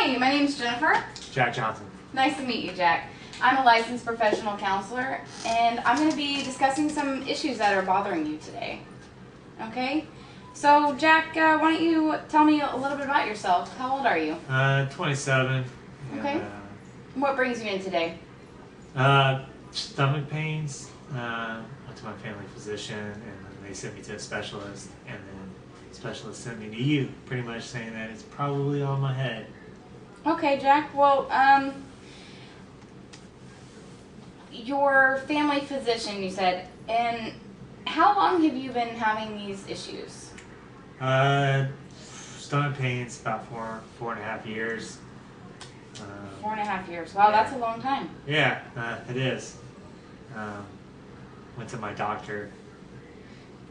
Hi, my name is Jennifer. Jack Johnson. Nice to meet you, Jack. I'm a licensed professional counselor, and I'm going to be discussing some issues that are bothering you today. Okay? So, Jack, why don't you tell me a little bit about yourself? How old are you? 27. Okay. What brings you in today? Stomach pains. Went to my family physician, and then they sent me to a specialist, and then the specialist sent me to you, pretty much saying that it's probably on my head. Okay, Jack. Well, your family physician, you said, and how long have you been having these issues? Stomach pains about 4.5 years. 4.5 years. Wow, yeah. That's a long time. Yeah, it is. Went to my doctor,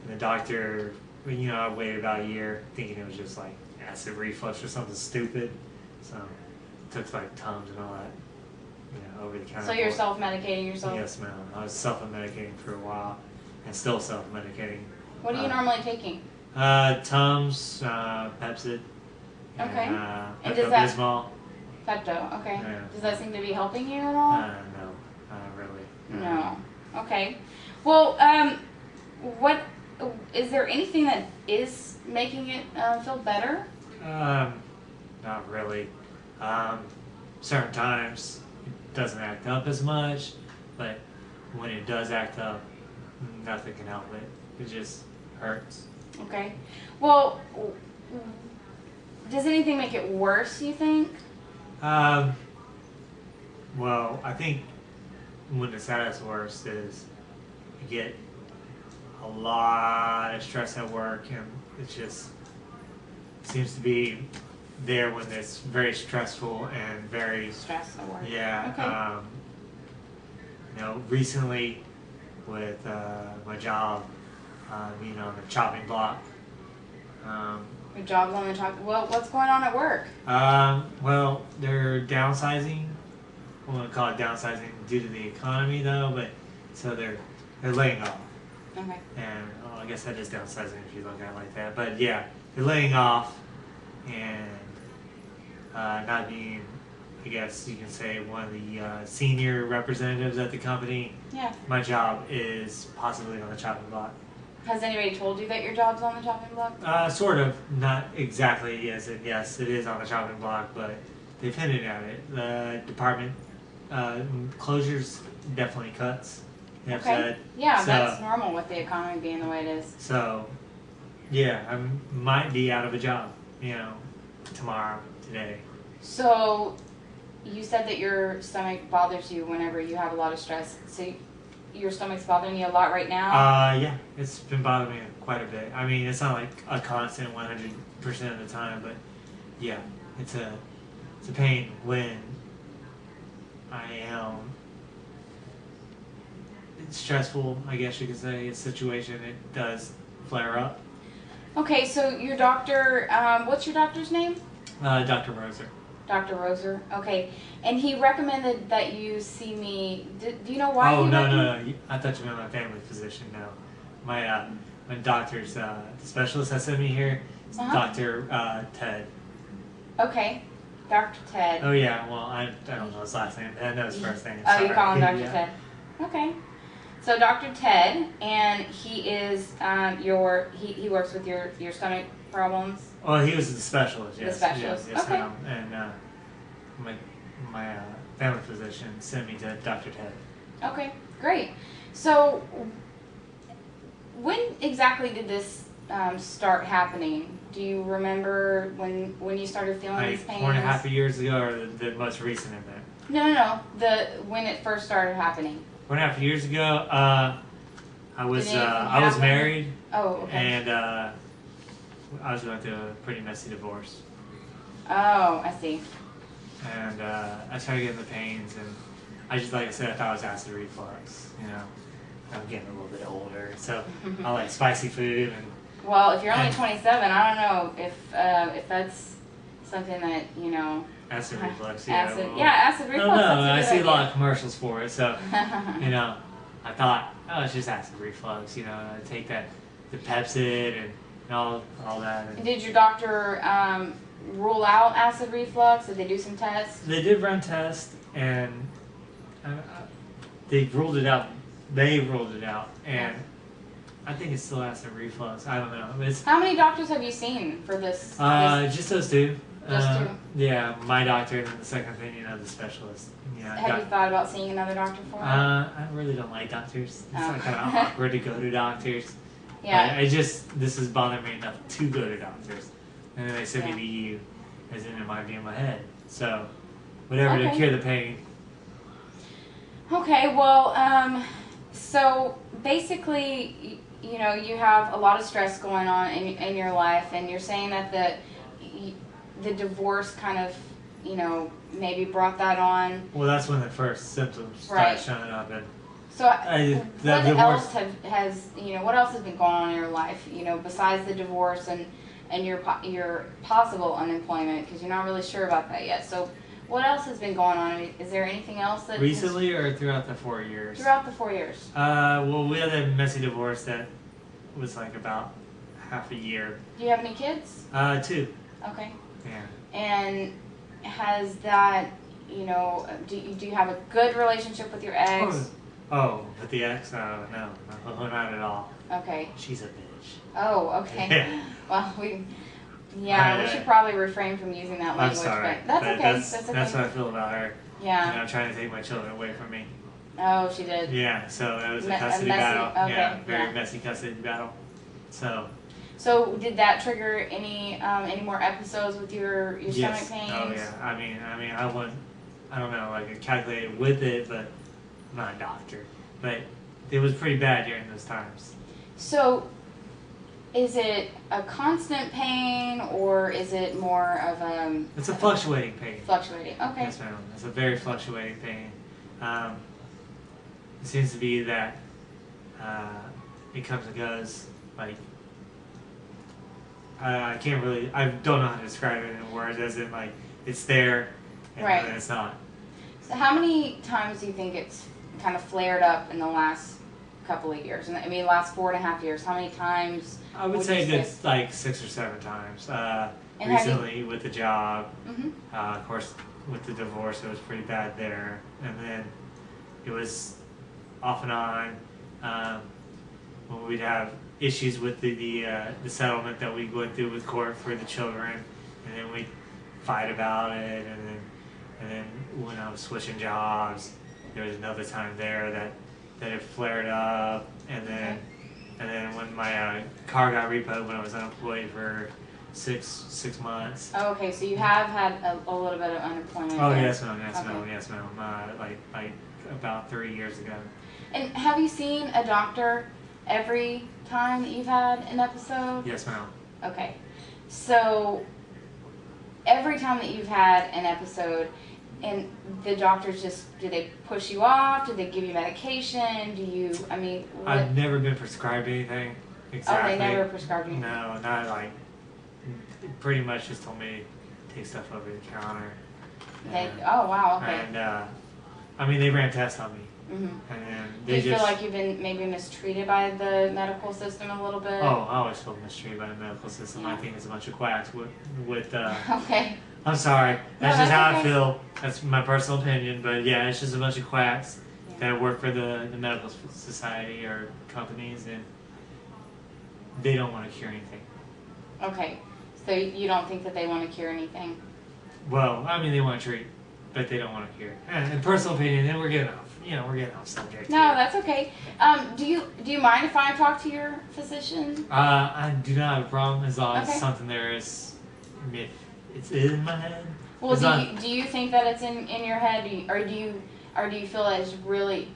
and the doctor, I waited about a year thinking it was just like acid reflux or something stupid. So took like Tums and all that, over the counter. So you're self-medicating yourself? Yes, ma'am. I was self-medicating for a while, and still self-medicating. What are you normally taking? Tums, Pepsid, Okay. And Pepto-Bismol. Pepto, okay. Yeah. Does that seem to be helping you at all? No, not really. No. Okay. Well, what is there anything that is making it feel better? Not really. Certain times it doesn't act up as much, but when it does act up, nothing can help it. It just hurts. Okay. Well, does anything make it worse, you think? Well, I think when it's at its worst is you get a lot of stress at work, and it just seems to be there when it's very stressful and very stress at work. Yeah. Okay. Recently with my job, being on the chopping block. Your job's on the top. Well, what's going on at work? Well, they're downsizing. I want to call it downsizing due to the economy, though. But so they're laying off. Okay. And I guess that is downsizing if you look at it like that. But yeah, they're laying off and not being, I guess you can say, one of the senior representatives at the company. Yeah. My job is possibly on the chopping block. Has anybody told you that your job's on the chopping block? Sort of. Not exactly as in, yes, it is on the chopping block, but they've hinted at it. The department closures definitely cuts. Okay. Said. Yeah, So, that's normal with the economy being the way it is. So, yeah, I might be out of a job, tomorrow, today. So, you said that your stomach bothers you whenever you have a lot of stress. So, your stomach's bothering you a lot right now? Yeah, it's been bothering me quite a bit. I mean, it's not like a constant 100% of the time, but yeah, it's a pain when I am. It's stressful, I guess you could say, a situation. It does flare up. Okay, so your doctor, what's your doctor's name? Dr. Roser. Dr. Roser. Okay, and he recommended that you see me. Do you know why? Oh, no. I thought you meant my family physician. No, my doctor's the specialist that sent me here. It's Dr. Ted. Okay, Dr. Ted. Oh yeah. Well, I don't know his last name. I know his first name. Oh, you call him Dr. Yeah. Ted. Okay. So Dr. Ted, and he is he works with your stomach problems. Well, he was the specialist. Yes. The specialist. Yes, okay. ma'am. And my family physician sent me to Dr. Ted. Okay, great. So, when exactly did this start happening? Do you remember when you started feeling these pains? 4.5 years ago, or the most recent event? No. When it first started happening. 4.5 years ago, I was married. Oh, okay. And I was going through a pretty messy divorce. Oh, I see. And I started getting the pains, and I just, like I said, I thought it was acid reflux. I'm getting a little bit older, so I like spicy food. And well, if you're only 27, I don't know if that's something that acid reflux. Acid reflux. No, I see idea. a lot of commercials for it, so I thought, it's just acid reflux. I take the Pepsid and all that. And did your doctor rule out acid reflux? Did they do some tests? They did run tests, and they ruled it out. They ruled it out, and I think it's still acid reflux. I don't know. How many doctors have you seen for this? Just those two. Just two? Yeah, my doctor and then the second opinion of the specialist. Yeah. Have you thought about seeing another doctor for it? I really don't like doctors. It's like kind of awkward to go to doctors. Yeah. This has bothered me enough to go to doctors. And then they send me to you, as in it might be in my head. So, whatever to cure the pain. Okay, well, so basically, you know, you have a lot of stress going on in your life, and you're saying that the divorce kind of, you know, maybe brought that on. Well, that's when the first symptoms started showing up. And so what else has you know, what else has been going on in your life, you know, besides the divorce and your possible unemployment, because you're not really sure about that yet. So what else has been going on? I mean, is there anything else that recently or throughout the 4 years? Throughout the 4 years. Well, we had a messy divorce that was like about half a year. Do you have any kids? 2. Okay. Yeah. And has that, you know, do you have a good relationship with your ex? Oh, with the ex? No, not at all. Okay. She's a bitch. Oh, okay. Yeah. Well, we should probably refrain from using that language. I'm sorry. But that's okay. That's what I feel about her. Yeah. You know, trying to take my children away from me. Oh, she did. Yeah, so it was a custody battle. Okay, yeah, very messy custody battle. So did that trigger any more episodes with your stomach pains? Oh yeah. I mean, I don't know, like I calculated with it, but I'm not a doctor. But it was pretty bad during those times. So, is it a constant pain, or is it more of a... It's a fluctuating pain. Fluctuating, okay. Yes, ma'am. It's a very fluctuating pain. It seems to be that it comes and goes. Like, I can't really... I don't know how to describe it in words, as in, like, it's there, and then it's not. So how many times do you think it's kind of flared up in the last couple of years? I mean, last 4.5 years. How many times? I would say it's like 6 or 7 times. Recently with the job, of course, with the divorce, it was pretty bad there, and then it was off and on when we'd have issues with the settlement that we went through with court for the children, and then we'd fight about it, and then when I was switching jobs, there was another time there that it flared up, and then when my car got repoed when I was unemployed for six months. Oh, okay. So you have had a little bit of unemployment. Oh, yes, ma'am. Yes, ma'am. Like about 3 years ago. And have you seen a doctor every time that you've had an episode? Yes, ma'am. Okay. So every time that you've had an episode, and the doctors do they push you off? Do they give you medication? I've never been prescribed anything. Exactly. Oh, they never prescribed you? No, not like, pretty much just told me to take stuff over the counter. Oh, wow, okay. And, they ran tests on me. Mm-hmm. And do you feel like you've been maybe mistreated by the medical system a little bit? Oh, I always feel mistreated by the medical system. Yeah. I think it's a bunch of quacks with okay. I'm sorry. That's just how I feel. That's my personal opinion. But yeah, it's just a bunch of quacks that work for the medical society or companies, and they don't want to cure anything. Okay. So you don't think that they want to cure anything? Well, they want to treat, but they don't want to cure. In personal opinion, then we're getting off subject. No, that's okay. Do you mind if I talk to your physician? I do not have a problem as long as something there is. If it's in my head. Well, do you think that it's in your head, or do you feel that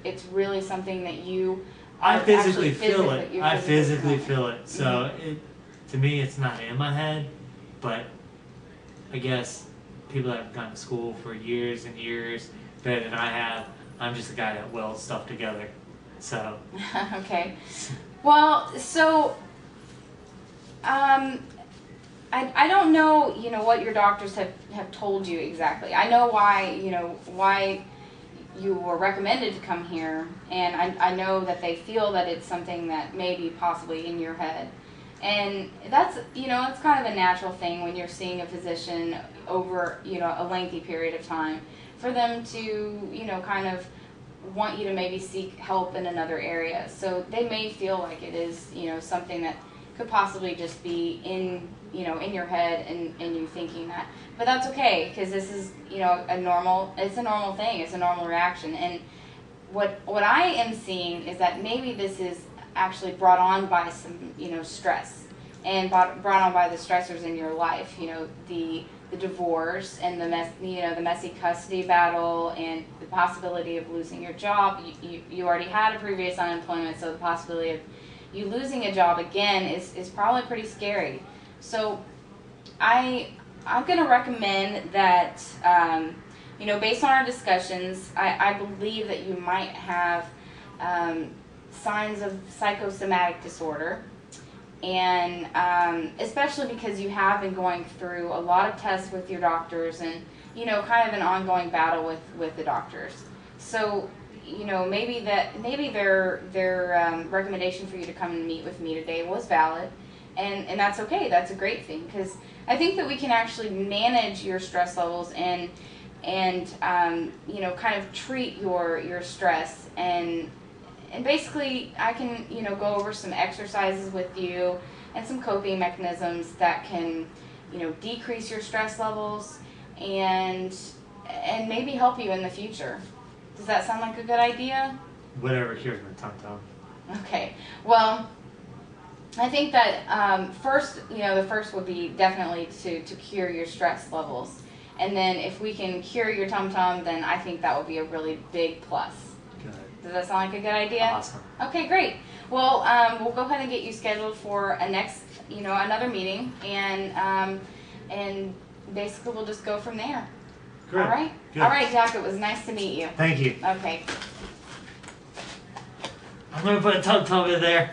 it's really something that you? I physically feel it. I physically feel it. So to me, it's not in my head, but I guess people that have gone to school for years and years better than I have. I'm just a guy that welds stuff together. So. Okay. Well, so. I don't know, what your doctors have told you exactly. I know why you were recommended to come here, and I know that they feel that it's something that may be possibly in your head. And that's, it's kind of a natural thing when you're seeing a physician over, a lengthy period of time, for them to, kind of want you to maybe seek help in another area. So they may feel like it is, something that could possibly just be in your head and you thinking that. But that's okay, because this is, it's a normal thing. It's a normal reaction. And what I am seeing is that maybe this is actually brought on by some, stress, and brought on by the stressors in your life, the divorce and the messy custody battle and the possibility of losing your job. You already had a previous unemployment, so the possibility of you losing a job again is probably pretty scary. So I'm going to recommend that, based on our discussions, I believe that you might have signs of psychosomatic disorder, and especially because you have been going through a lot of tests with your doctors and, kind of an ongoing battle with the doctors. So, maybe their recommendation for you to come and meet with me today was valid, and that's okay. That's a great thing, because I think that we can actually manage your stress levels and kind of treat your stress, and basically I can go over some exercises with you and some coping mechanisms that can decrease your stress levels and maybe help you in the future. Does that sound like a good idea? Whatever cures my tum-tum. Okay. Well, I think that first, the first would be definitely to cure your stress levels. And then if we can cure your tum-tum, then I think that would be a really big plus. Good. Does that sound like a good idea? Awesome. Okay, great. Well, we'll go ahead and get you scheduled for another meeting, and basically we'll just go from there. Good. All right? Good. All right, Jack, it was nice to meet you. Thank you. Okay. I'm going to put a tum-tum in there.